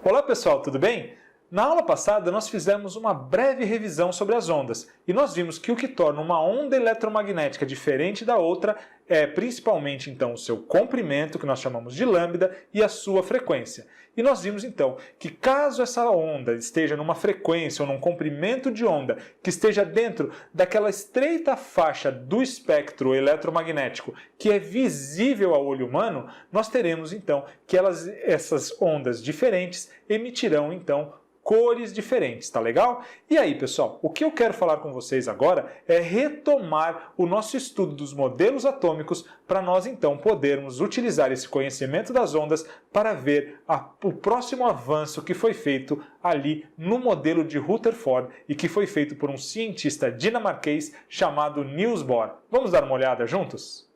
Olá pessoal, tudo bem? Na aula passada nós fizemos uma breve revisão sobre as ondas e nós vimos que o que torna uma onda eletromagnética diferente da outra é principalmente então o seu comprimento, que nós chamamos de lambda, e a sua frequência. E nós vimos então que caso essa onda esteja numa frequência ou num comprimento de onda que esteja dentro daquela estreita faixa do espectro eletromagnético que é visível ao olho humano, nós teremos então que essas ondas diferentes emitirão então cores diferentes, tá legal? E aí, pessoal, o que eu quero falar com vocês agora é retomar o nosso estudo dos modelos atômicos para nós então podermos utilizar esse conhecimento das ondas para ver o próximo avanço que foi feito ali no modelo de Rutherford e que foi feito por um cientista dinamarquês chamado Niels Bohr. Vamos dar uma olhada juntos?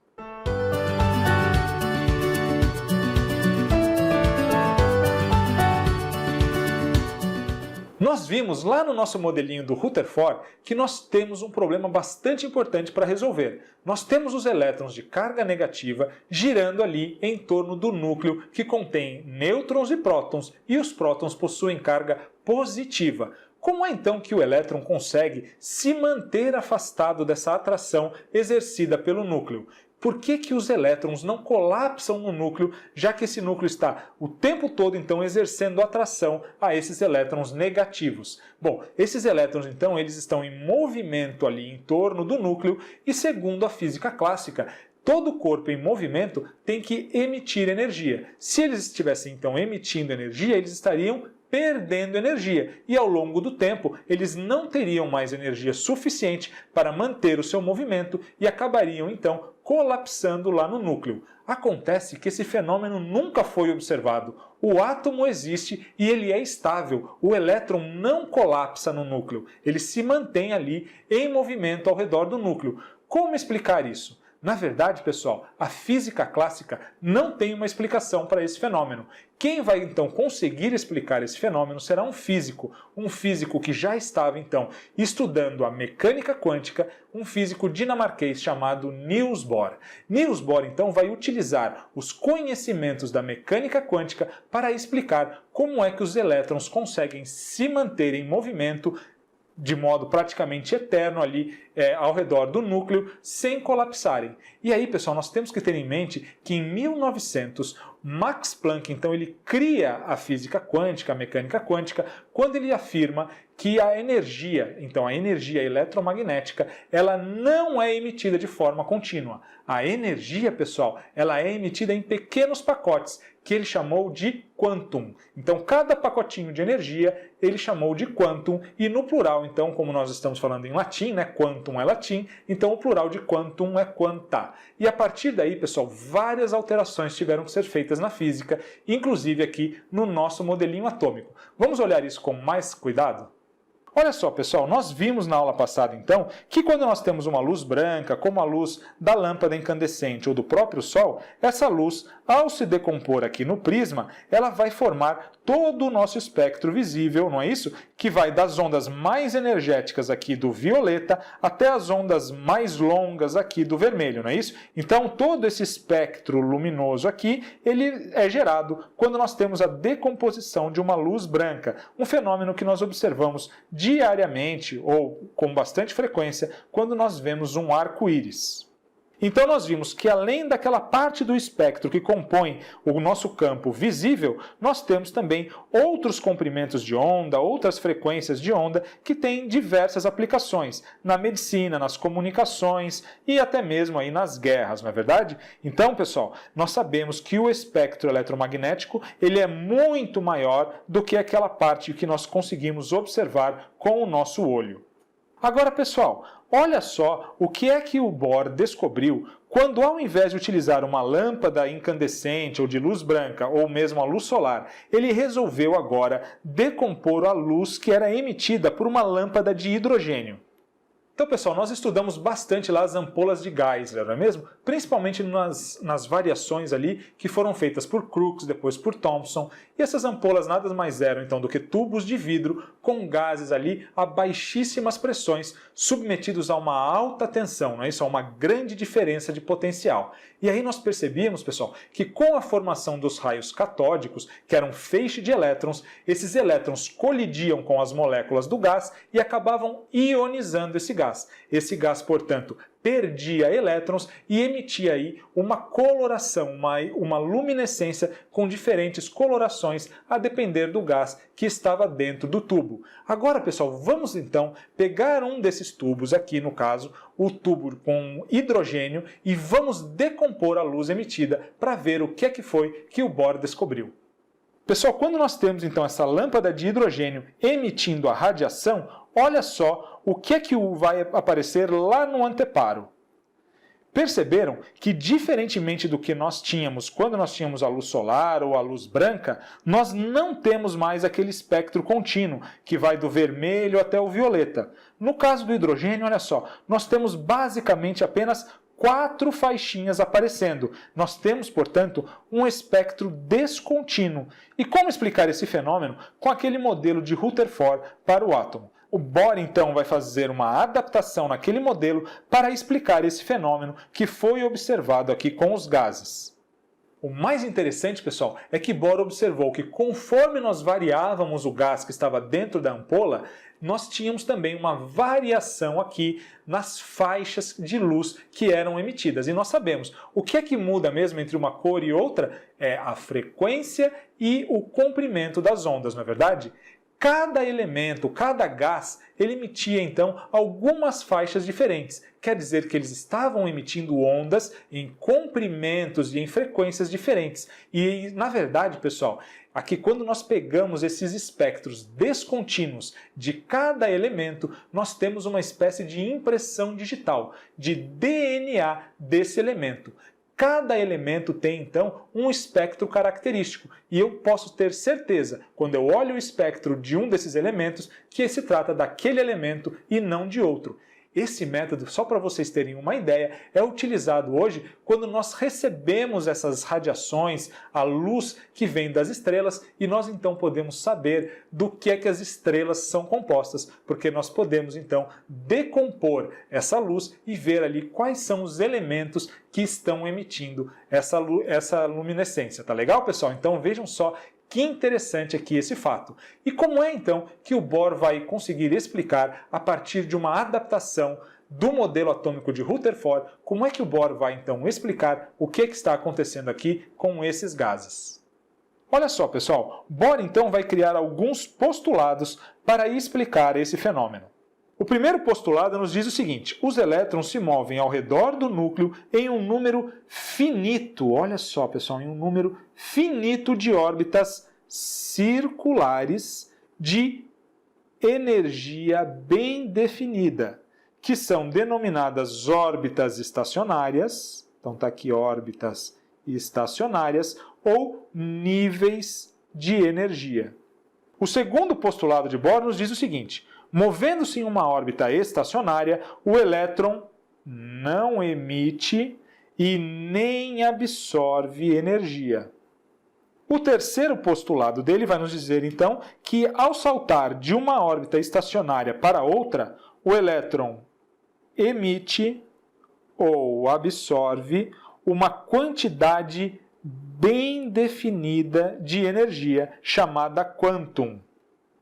Nós vimos lá no nosso modelinho do Rutherford que nós temos um problema bastante importante para resolver. Nós temos os elétrons de carga negativa girando ali em torno do núcleo que contém nêutrons e prótons, e os prótons possuem carga positiva. Como é então que o elétron consegue se manter afastado dessa atração exercida pelo núcleo? Por que os elétrons não colapsam no núcleo, já que esse núcleo está o tempo todo então exercendo atração a esses elétrons negativos? Bom, esses elétrons então eles estão em movimento ali em torno do núcleo e, segundo a física clássica, todo corpo em movimento tem que emitir energia. Se eles estivessem então emitindo energia, eles estariam perdendo energia e ao longo do tempo eles não teriam mais energia suficiente para manter o seu movimento e acabariam então colapsando lá no núcleo. Acontece que esse fenômeno nunca foi observado. O átomo existe e ele é estável. O elétron não colapsa no núcleo. Ele se mantém ali em movimento ao redor do núcleo. Como explicar isso? Na verdade, pessoal, a física clássica não tem uma explicação para esse fenômeno. Quem vai então conseguir explicar esse fenômeno será um físico que já estava então estudando a mecânica quântica, um físico dinamarquês chamado Niels Bohr. Niels Bohr então vai utilizar os conhecimentos da mecânica quântica para explicar como é que os elétrons conseguem se manter em movimento de modo praticamente eterno ali ao redor do núcleo, sem colapsarem. E aí, pessoal, nós temos que ter em mente que em 1900, Max Planck, então, ele cria a física quântica, a mecânica quântica, quando ele afirma que a energia, então a energia eletromagnética, ela não é emitida de forma contínua. A energia, pessoal, ela é emitida em pequenos pacotes, que ele chamou de quantum. Então, cada pacotinho de energia ele chamou de quantum, e no plural, então, como nós estamos falando em latim, né, quantum é latim, então o plural de quantum é quanta. E a partir daí, pessoal, várias alterações tiveram que ser feitas na física, inclusive aqui no nosso modelinho atômico. Vamos olhar isso com mais cuidado? Olha só, pessoal, nós vimos na aula passada, então, que quando nós temos uma luz branca, como a luz da lâmpada incandescente ou do próprio Sol, essa luz, ao se decompor aqui no prisma, ela vai formar todo o nosso espectro visível, não é isso? Que vai das ondas mais energéticas aqui do violeta até as ondas mais longas aqui do vermelho, não é isso? Então, todo esse espectro luminoso aqui, ele é gerado quando nós temos a decomposição de uma luz branca, um fenômeno que nós observamos diariamente ou com bastante frequência quando nós vemos um arco-íris. Então nós vimos que além daquela parte do espectro que compõe o nosso campo visível, nós temos também outros comprimentos de onda, outras frequências de onda que têm diversas aplicações na medicina, nas comunicações e até mesmo aí nas guerras, não é verdade? Então, pessoal, nós sabemos que o espectro eletromagnético ele é muito maior do que aquela parte que nós conseguimos observar com o nosso olho. Agora, pessoal, olha só o que é que o Bohr descobriu quando, ao invés de utilizar uma lâmpada incandescente ou de luz branca ou mesmo a luz solar, ele resolveu agora decompor a luz que era emitida por uma lâmpada de hidrogênio. Então, pessoal, nós estudamos bastante lá as ampolas de Geisler, não é mesmo? Principalmente nas variações ali que foram feitas por Crookes, depois por Thomson. E essas ampolas nada mais eram, então, do que tubos de vidro com gases ali a baixíssimas pressões, submetidos a uma alta tensão, não é isso? A uma grande diferença de potencial. E aí nós percebíamos, pessoal, que com a formação dos raios catódicos, que eram feixe de elétrons, esses elétrons colidiam com as moléculas do gás e acabavam ionizando esse gás. Esse gás, portanto, perdia elétrons e emitia aí uma coloração, uma luminescência com diferentes colorações a depender do gás que estava dentro do tubo. Agora, pessoal, vamos então pegar um desses tubos aqui, no caso, o tubo com hidrogênio, e vamos decompor a luz emitida para ver o que é que foi que o Bohr descobriu. Pessoal, quando nós temos então essa lâmpada de hidrogênio emitindo a radiação, olha só o que é que vai aparecer lá no anteparo. Perceberam que, diferentemente do que nós tínhamos quando nós tínhamos a luz solar ou a luz branca, nós não temos mais aquele espectro contínuo, que vai do vermelho até o violeta. No caso do hidrogênio, olha só, nós temos basicamente apenas 4 faixinhas aparecendo. Nós temos, portanto, um espectro descontínuo. E como explicar esse fenômeno com aquele modelo de Rutherford para o átomo? O Bohr, então, vai fazer uma adaptação naquele modelo para explicar esse fenômeno que foi observado aqui com os gases. O mais interessante, pessoal, é que Bohr observou que conforme nós variávamos o gás que estava dentro da ampola, nós tínhamos também uma variação aqui nas faixas de luz que eram emitidas. E nós sabemos, o que é que muda mesmo entre uma cor e outra? É a frequência e o comprimento das ondas, não é verdade? Cada elemento, cada gás, ele emitia então algumas faixas diferentes. Quer dizer que eles estavam emitindo ondas em comprimentos e em frequências diferentes. E, na verdade, pessoal, aqui quando nós pegamos esses espectros descontínuos de cada elemento, nós temos uma espécie de impressão digital, de DNA desse elemento. Cada elemento tem, então, um espectro característico, e eu posso ter certeza, quando eu olho o espectro de um desses elementos, que se trata daquele elemento e não de outro. Esse método, só para vocês terem uma ideia, é utilizado hoje quando nós recebemos essas radiações, a luz que vem das estrelas, e nós então podemos saber do que é que as estrelas são compostas, porque nós podemos então decompor essa luz e ver ali quais são os elementos que estão emitindo essa luminescência. Tá legal, pessoal? Então vejam só que interessante aqui esse fato. E como é então que o Bohr vai conseguir explicar, a partir de uma adaptação do modelo atômico de Rutherford, como é que o Bohr vai então explicar o que está acontecendo aqui com esses gases? Olha só, pessoal, Bohr então vai criar alguns postulados para explicar esse fenômeno. O primeiro postulado nos diz o seguinte: os elétrons se movem ao redor do núcleo em um número finito, olha só, pessoal, em um número finito de órbitas circulares de energia bem definida, que são denominadas órbitas estacionárias, então está aqui órbitas estacionárias, ou níveis de energia. O segundo postulado de Bohr nos diz o seguinte: movendo-se em uma órbita estacionária, o elétron não emite e nem absorve energia. O terceiro postulado dele vai nos dizer, então, que ao saltar de uma órbita estacionária para outra, o elétron emite ou absorve uma quantidade bem definida de energia, chamada quantum.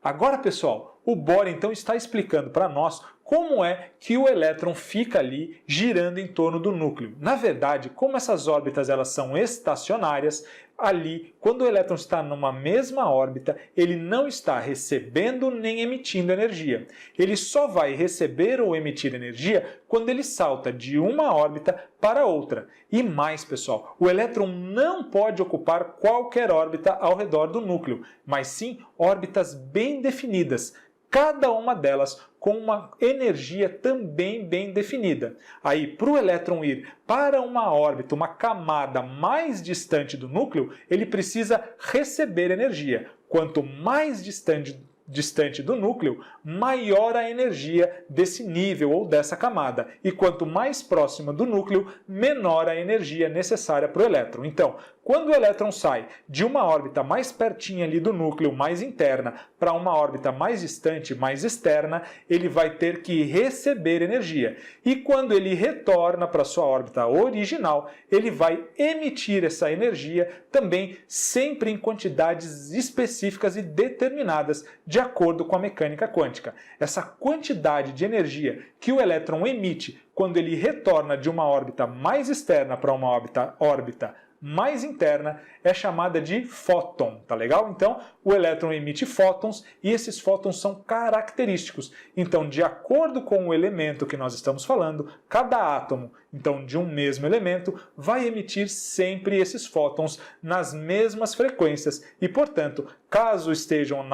Agora, pessoal, o Bohr então está explicando para nós como é que o elétron fica ali girando em torno do núcleo. Na verdade, como essas órbitas elas são estacionárias, ali, quando o elétron está numa mesma órbita, ele não está recebendo nem emitindo energia. Ele só vai receber ou emitir energia quando ele salta de uma órbita para outra. E mais, pessoal, o elétron não pode ocupar qualquer órbita ao redor do núcleo, mas sim órbitas bem definidas, cada uma delas com uma energia também bem definida. Aí, para o elétron ir para uma órbita, uma camada mais distante do núcleo, ele precisa receber energia. Quanto mais distante distante do núcleo, maior a energia desse nível ou dessa camada. E quanto mais próxima do núcleo, menor a energia necessária para o elétron. Então, quando o elétron sai de uma órbita mais pertinha ali do núcleo, mais interna, para uma órbita mais distante, mais externa, ele vai ter que receber energia. E quando ele retorna para sua órbita original, ele vai emitir essa energia também sempre em quantidades específicas e determinadas de acordo com a mecânica quântica. Essa quantidade de energia que o elétron emite quando ele retorna de uma órbita mais externa para uma órbita mais interna é chamada de fóton, tá legal? Então, o elétron emite fótons e esses fótons são característicos. Então, de acordo com o elemento que nós estamos falando, cada átomo, então, de um mesmo elemento, vai emitir sempre esses fótons nas mesmas frequências e, portanto, caso estejam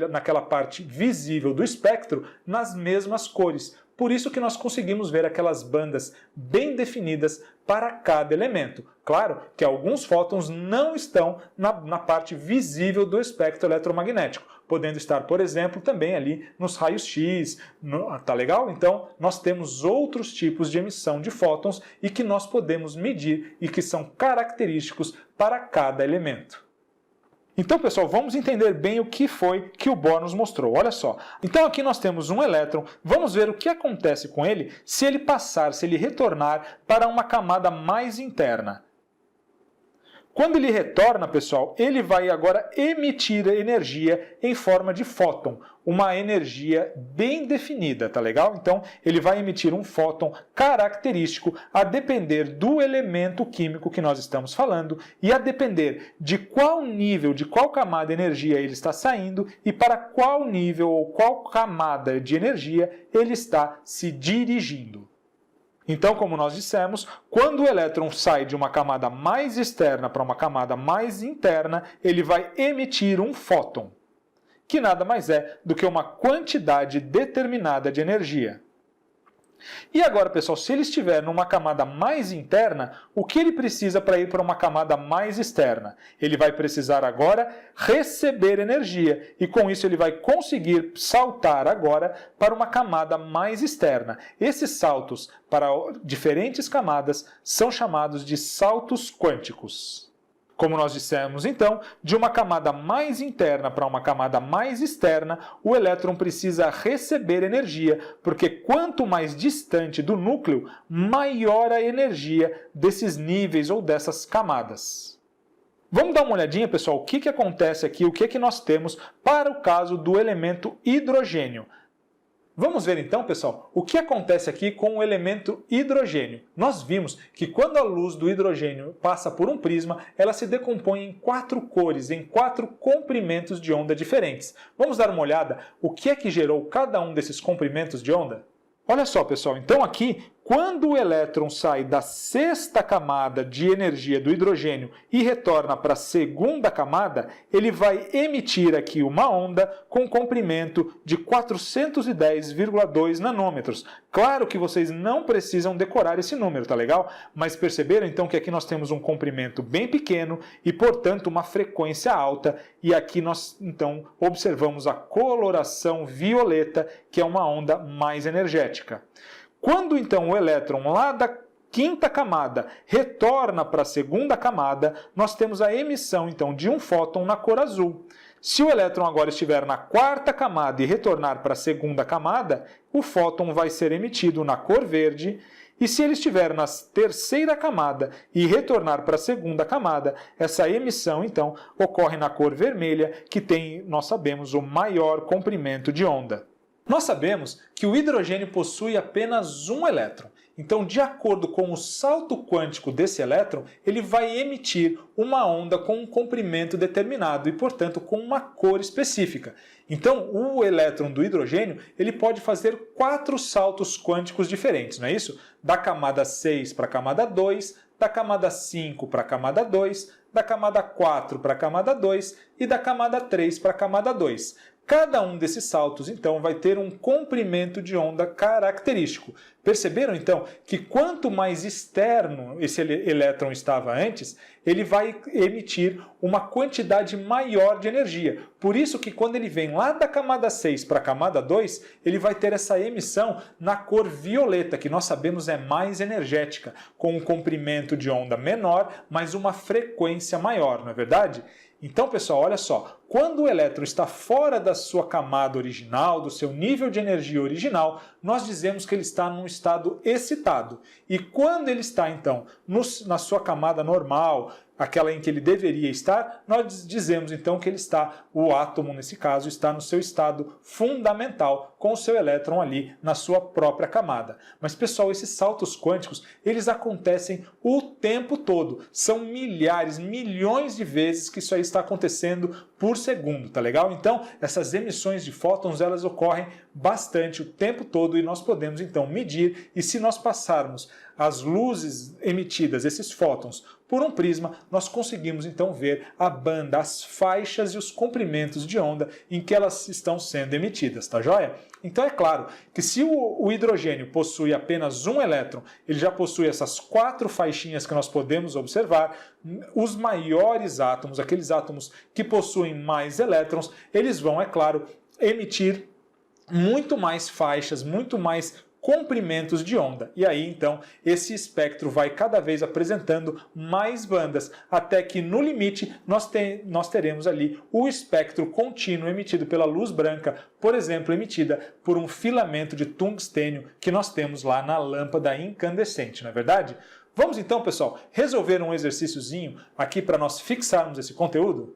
naquela parte visível do espectro, nas mesmas cores. Por isso que nós conseguimos ver aquelas bandas bem definidas para cada elemento. Claro que alguns fótons não estão na parte visível do espectro eletromagnético, podendo estar, por exemplo, também ali nos raios X, tá legal? Então, nós temos outros tipos de emissão de fótons e que nós podemos medir e que são característicos para cada elemento. Então, pessoal, vamos entender bem o que foi que o Bohr nos mostrou. Olha só. Então, aqui nós temos um elétron. Vamos ver o que acontece com ele se ele retornar para uma camada mais interna. Quando ele retorna, pessoal, ele vai agora emitir energia em forma de fóton, uma energia bem definida, tá legal? Então, ele vai emitir um fóton característico a depender do elemento químico que nós estamos falando e a depender de qual nível, de qual camada de energia ele está saindo e para qual nível ou qual camada de energia ele está se dirigindo. Então, como nós dissemos, quando o elétron sai de uma camada mais externa para uma camada mais interna, ele vai emitir um fóton, que nada mais é do que uma quantidade determinada de energia. E agora, pessoal, se ele estiver numa camada mais interna, o que ele precisa para ir para uma camada mais externa? Ele vai precisar agora receber energia e com isso ele vai conseguir saltar agora para uma camada mais externa. Esses saltos para diferentes camadas são chamados de saltos quânticos. Como nós dissemos, então, de uma camada mais interna para uma camada mais externa, o elétron precisa receber energia, porque quanto mais distante do núcleo, maior a energia desses níveis ou dessas camadas. Vamos dar uma olhadinha, pessoal, o que acontece aqui, o que nós temos para o caso do elemento hidrogênio. Vamos ver então, pessoal, o que acontece aqui com o elemento hidrogênio. Nós vimos que quando a luz do hidrogênio passa por um prisma, ela se decompõe em 4 cores, em 4 comprimentos de onda diferentes. Vamos dar uma olhada o que é que gerou cada um desses comprimentos de onda? Olha só, pessoal, então aqui, quando o elétron sai da 6ª camada de energia do hidrogênio e retorna para a 2ª camada, ele vai emitir aqui uma onda com comprimento de 410,2 nanômetros. Claro que vocês não precisam decorar esse número, tá legal? Mas perceberam então que aqui nós temos um comprimento bem pequeno e, portanto, uma frequência alta. E aqui nós, então, observamos a coloração violeta, que é uma onda mais energética. Quando, então, o elétron lá da 5ª camada retorna para a 2ª camada, nós temos a emissão, então, de um fóton na cor azul. Se o elétron agora estiver na 4ª camada e retornar para a 2ª camada, o fóton vai ser emitido na cor verde. E se ele estiver na 3ª camada e retornar para a 2ª camada, essa emissão, então, ocorre na cor vermelha, que tem, nós sabemos, o maior comprimento de onda. Nós sabemos que o hidrogênio possui apenas um elétron. Então, de acordo com o salto quântico desse elétron, ele vai emitir uma onda com um comprimento determinado e, portanto, com uma cor específica. Então, o elétron do hidrogênio ele pode fazer 4 saltos quânticos diferentes, não é isso? Da camada 6 para a camada 2, da camada 5 para a camada 2, da camada 4 para a camada 2 e da camada 3 para a camada 2. Cada um desses saltos, então, vai ter um comprimento de onda característico. Perceberam, então, que quanto mais externo esse elétron estava antes, ele vai emitir uma quantidade maior de energia. Por isso que quando ele vem lá da camada 6 para a camada 2, ele vai ter essa emissão na cor violeta, que nós sabemos é mais energética, com um comprimento de onda menor, mas uma frequência maior, não é verdade? Então, pessoal, olha só, quando o elétron está fora da sua camada original, do seu nível de energia original, nós dizemos que ele está num estado excitado. E quando ele está, então, na sua camada normal, aquela em que ele deveria estar, nós dizemos então que o átomo nesse caso, está no seu estado fundamental, com o seu elétron ali na sua própria camada. Mas pessoal, esses saltos quânticos, eles acontecem o tempo todo. São milhares, milhões de vezes que isso aí está acontecendo por segundo, tá legal? Então, essas emissões de fótons, elas ocorrem bastante o tempo todo e nós podemos então medir, e se nós passarmos as luzes emitidas, esses fótons, por um prisma, nós conseguimos então ver a banda, as faixas e os comprimentos de onda em que elas estão sendo emitidas, tá joia? Então é claro que se o hidrogênio possui apenas um elétron, ele já possui essas 4 faixinhas que nós podemos observar. Os maiores átomos, aqueles átomos que possuem mais elétrons, eles vão, é claro, emitir muito mais faixas, muito mais comprimentos de onda. E aí, então, esse espectro vai cada vez apresentando mais bandas, até que, no limite, nós teremos ali o espectro contínuo emitido pela luz branca, por exemplo, emitida por um filamento de tungstênio que nós temos lá na lâmpada incandescente, não é verdade? Vamos então, pessoal, resolver um exercíciozinho aqui para nós fixarmos esse conteúdo?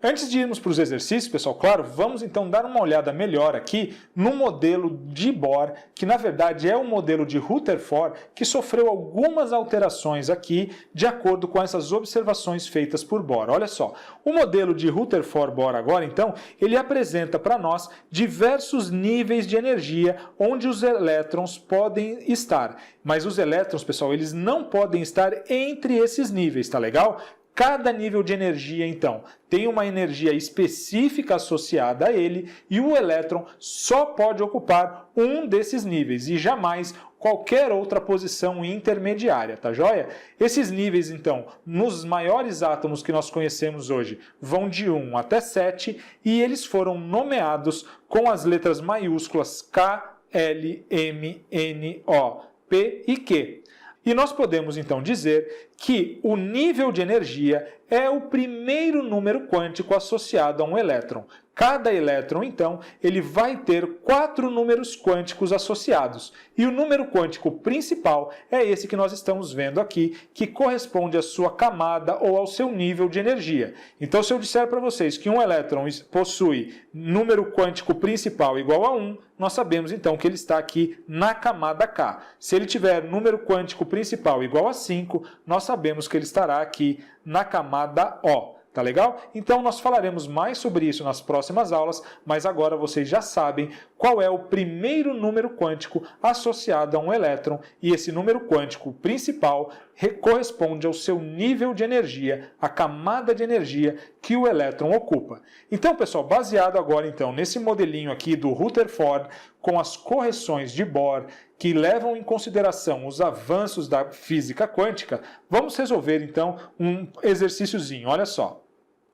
Antes de irmos para os exercícios, pessoal, claro, vamos então dar uma olhada melhor aqui no modelo de Bohr, que na verdade é o modelo de Rutherford, que sofreu algumas alterações aqui de acordo com essas observações feitas por Bohr. Olha só, o modelo de Rutherford-Bohr agora, então, ele apresenta para nós diversos níveis de energia onde os elétrons podem estar. Mas os elétrons, pessoal, eles não podem estar entre esses níveis, tá legal? Cada nível de energia, então, tem uma energia específica associada a ele e o elétron só pode ocupar um desses níveis e jamais qualquer outra posição intermediária, tá joia? Esses níveis, então, nos maiores átomos que nós conhecemos hoje, vão de 1 até 7 e eles foram nomeados com as letras maiúsculas K, L, M, N, O, P e Q. E nós podemos então dizer que o nível de energia é o primeiro número quântico associado a um elétron. Cada elétron, então, ele vai ter 4 números quânticos associados. E o número quântico principal é esse que nós estamos vendo aqui, que corresponde à sua camada ou ao seu nível de energia. Então, se eu disser para vocês que um elétron possui número quântico principal igual a 1, nós sabemos então que ele está aqui na camada K. Se ele tiver número quântico principal igual a 5, nós sabemos que ele estará aqui na camada O. Tá legal? Então nós falaremos mais sobre isso nas próximas aulas, mas agora vocês já sabem qual é o primeiro número quântico associado a um elétron e esse número quântico principal corresponde ao seu nível de energia, a camada de energia que o elétron ocupa. Então, pessoal, baseado agora então nesse modelinho aqui do Rutherford com as correções de Bohr que levam em consideração os avanços da física quântica, vamos resolver então um exercíciozinho. Olha só.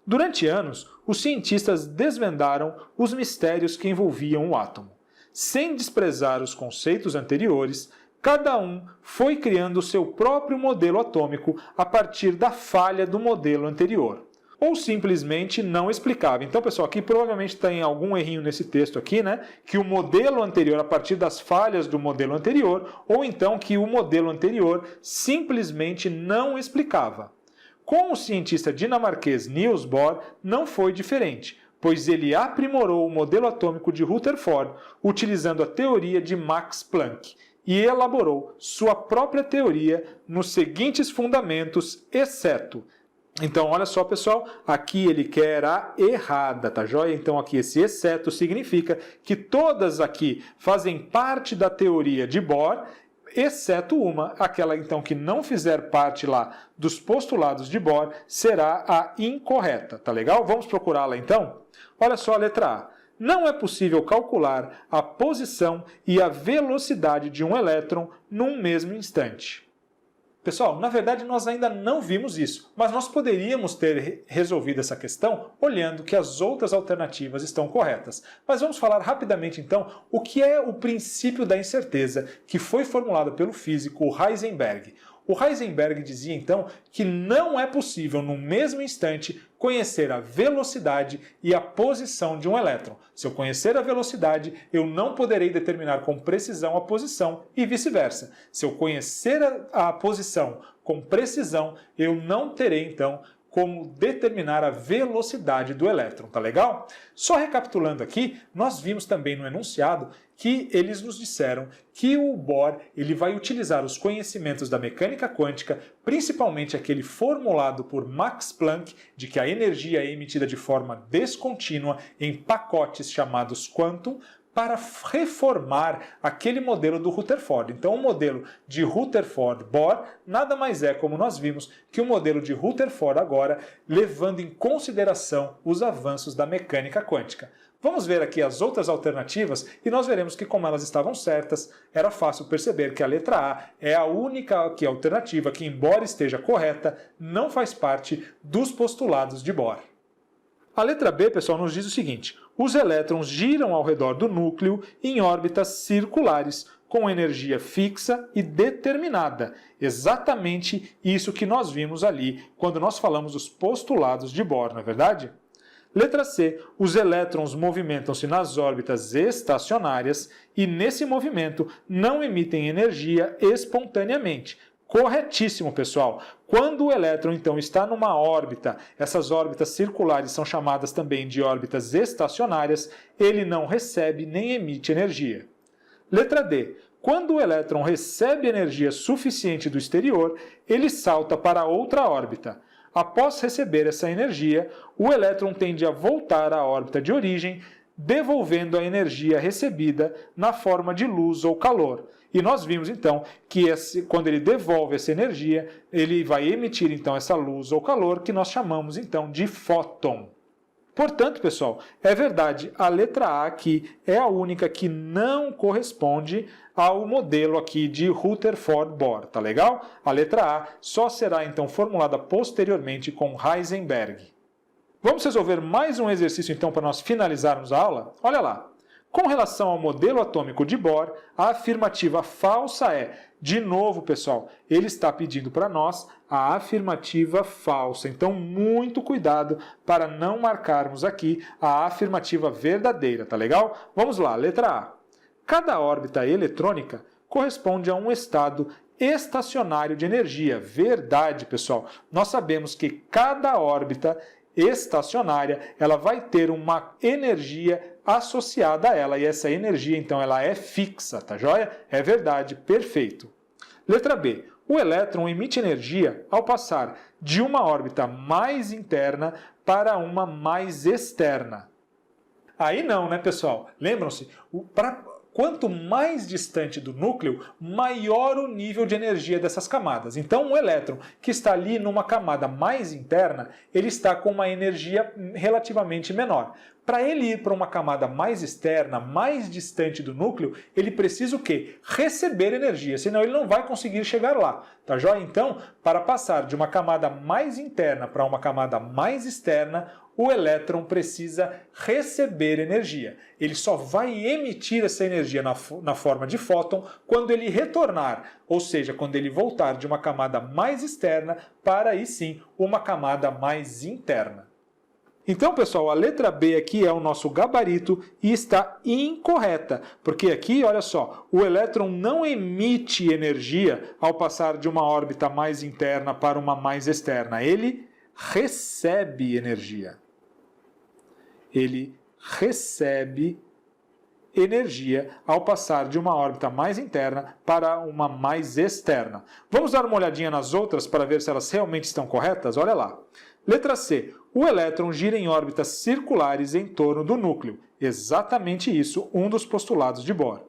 Durante anos, os cientistas desvendaram os mistérios que envolviam o átomo. Sem desprezar os conceitos anteriores, cada um foi criando o seu próprio modelo atômico a partir da falha do modelo anterior. Ou simplesmente não explicava. Então, pessoal, aqui provavelmente tem algum errinho nesse texto aqui, né? Que o modelo anterior, a partir das falhas do modelo anterior, ou então que o modelo anterior simplesmente não explicava. Com o cientista dinamarquês Niels Bohr não foi diferente, pois ele aprimorou o modelo atômico de Rutherford utilizando a teoria de Max Planck e elaborou sua própria teoria nos seguintes fundamentos, exceto. Então, olha só, pessoal, aqui ele quer a errada, tá joia? Então, aqui esse exceto significa que todas aqui fazem parte da teoria de Bohr, exceto uma, aquela então que não fizer parte lá dos postulados de Bohr, será a incorreta, tá legal? Vamos procurá-la então? Olha só a letra A. não é possível calcular a posição e a velocidade de um elétron num mesmo instante. Pessoal, na verdade nós ainda não vimos isso, mas nós poderíamos ter resolvido essa questão olhando que as outras alternativas estão corretas. Mas vamos falar rapidamente então o que é o princípio da incerteza que foi formulado pelo físico Heisenberg. O Heisenberg dizia então que não é possível no mesmo instante conhecer a velocidade e a posição de um elétron. Se eu conhecer a velocidade, eu não poderei determinar com precisão a posição e vice-versa. Se eu conhecer a posição com precisão, eu não terei então como determinar a velocidade do elétron, tá legal? Só recapitulando aqui, nós vimos também no enunciado que eles nos disseram que o Bohr ele vai utilizar os conhecimentos da mecânica quântica, principalmente aquele formulado por Max Planck, de que a energia é emitida de forma descontínua em pacotes chamados quantum, para reformar aquele modelo do Rutherford. Então, o modelo de Rutherford-Bohr nada mais é, como nós vimos, que o modelo de Rutherford agora, levando em consideração os avanços da mecânica quântica. Vamos ver aqui as outras alternativas e nós veremos que, como elas estavam certas, era fácil perceber que a letra A é a única alternativa que, embora esteja correta, não faz parte dos postulados de Bohr. A letra B, pessoal, nos diz o seguinte: os elétrons giram ao redor do núcleo em órbitas circulares, com energia fixa e determinada. Exatamente isso que nós vimos ali quando nós falamos dos postulados de Bohr, não é verdade? Letra C. Os elétrons movimentam-se nas órbitas estacionárias e, nesse movimento, não emitem energia espontaneamente. Corretíssimo, pessoal. Quando o elétron, então, está numa órbita, essas órbitas circulares são chamadas também de órbitas estacionárias, ele não recebe nem emite energia. Letra D. Quando o elétron recebe energia suficiente do exterior, ele salta para outra órbita. Após receber essa energia, o elétron tende a voltar à órbita de origem, devolvendo a energia recebida na forma de luz ou calor. E nós vimos então que quando ele devolve essa energia, ele vai emitir então essa luz ou calor que nós chamamos então de fóton. Portanto, pessoal, é verdade, a letra A aqui é a única que não corresponde ao modelo aqui de Rutherford-Bohr, tá legal? A letra A só será então formulada posteriormente com Heisenberg. Vamos resolver mais um exercício então para nós finalizarmos a aula? Olha lá. Com relação ao modelo atômico de Bohr, a afirmativa falsa é, de novo, pessoal, ele está pedindo para nós a afirmativa falsa. Então, muito cuidado para não marcarmos aqui a afirmativa verdadeira, tá legal? Vamos lá, letra A. Cada órbita eletrônica corresponde a um estado estacionário de energia. Verdade, pessoal. Nós sabemos que cada órbita estacionária, ela vai ter uma energia associada a ela, e essa energia, então, ela é fixa, tá joia? É verdade, perfeito. Letra B. O elétron emite energia ao passar de uma órbita mais interna para uma mais externa. Aí não, né, pessoal? Lembram-se? Quanto mais distante do núcleo, maior o nível de energia dessas camadas. Então, o elétron que está ali numa camada mais interna, ele está com uma energia relativamente menor. Para ele ir para uma camada mais externa, mais distante do núcleo, ele precisa o quê? Receber energia, senão ele não vai conseguir chegar lá. Tá joia? Então, para passar de uma camada mais interna para uma camada mais externa, o elétron precisa receber energia. Ele só vai emitir essa energia na forma de fóton quando ele retornar, ou seja, quando ele voltar de uma camada mais externa para, aí sim, uma camada mais interna. Então, pessoal, a letra B aqui é o nosso gabarito e está incorreta, porque aqui, olha só, o elétron não emite energia ao passar de uma órbita mais interna para uma mais externa, ele recebe energia. Ele recebe energia ao passar de uma órbita mais interna para uma mais externa. Vamos dar uma olhadinha nas outras para ver se elas realmente estão corretas? Olha lá. Letra C. O elétron gira em órbitas circulares em torno do núcleo. Exatamente isso, um dos postulados de Bohr.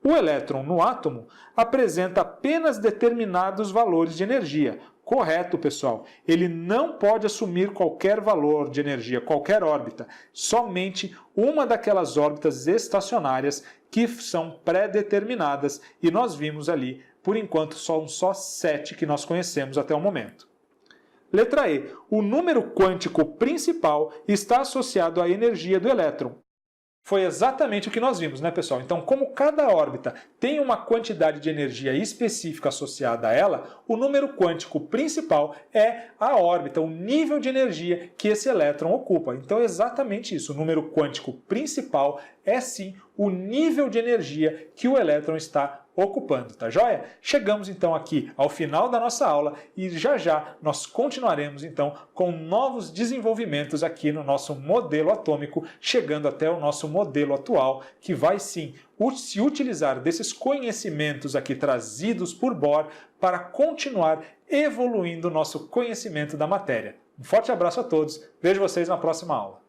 O elétron no átomo apresenta apenas determinados valores de energia. Correto, pessoal. Ele não pode assumir qualquer valor de energia, qualquer órbita. Somente uma daquelas órbitas estacionárias que são pré-determinadas. E nós vimos ali, por enquanto, são só 7 que nós conhecemos até o momento. Letra E. O número quântico principal está associado à energia do elétron. Foi exatamente o que nós vimos, né, pessoal? Então, como cada órbita tem uma quantidade de energia específica associada a ela, o número quântico principal é a órbita, o nível de energia que esse elétron ocupa. Então, é exatamente isso. O número quântico principal é, sim, o nível de energia que o elétron está ocupando, tá joia? Chegamos então aqui ao final da nossa aula e já nós continuaremos então com novos desenvolvimentos aqui no nosso modelo atômico, chegando até o nosso modelo atual, que vai sim se utilizar desses conhecimentos aqui trazidos por Bohr para continuar evoluindo o nosso conhecimento da matéria. Um forte abraço a todos, vejo vocês na próxima aula.